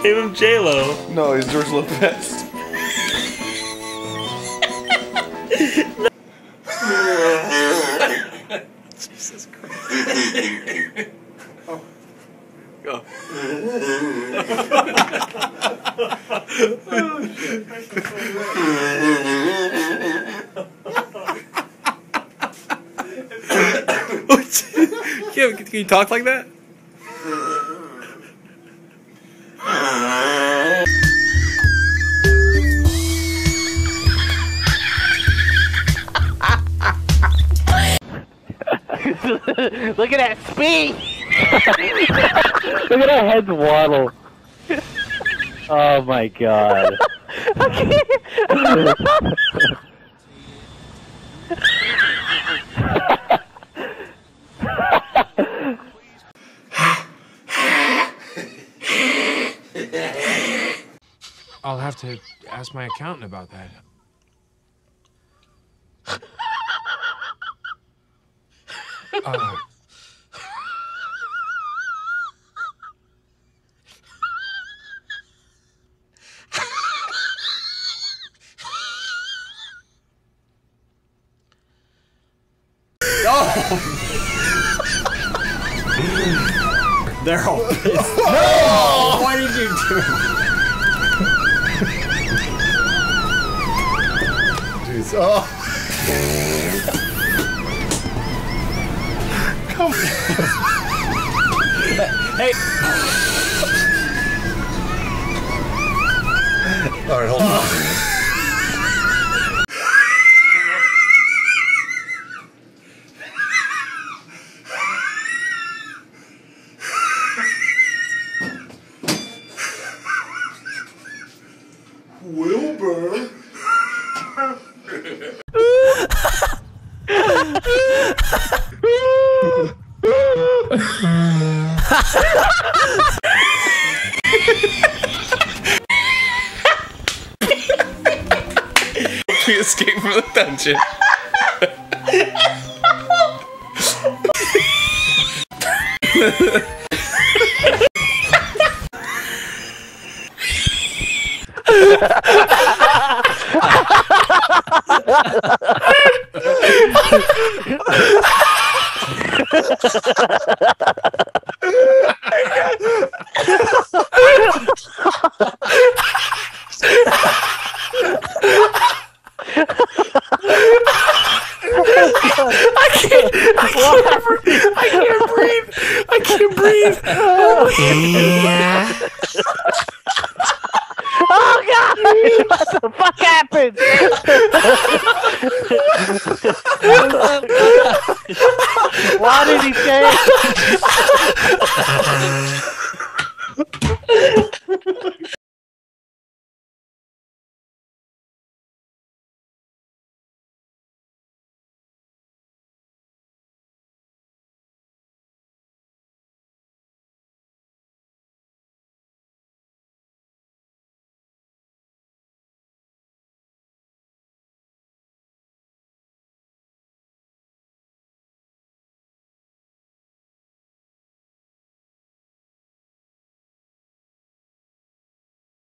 Name him J-Lo. No, he's George Lopez. Jesus Christ. Oh. Go. Can you talk like that? Look at that speed! Look at that head waddle. Oh my god. I'll have to ask my accountant about that. They're all pissed. No! Why did you do it? Jeez. Oh. Come on. Hey! Alright, hold on. Wilbur. We escaped from the dungeon. I can't breathe. Oh god! What the fuck happened? Why did he say it?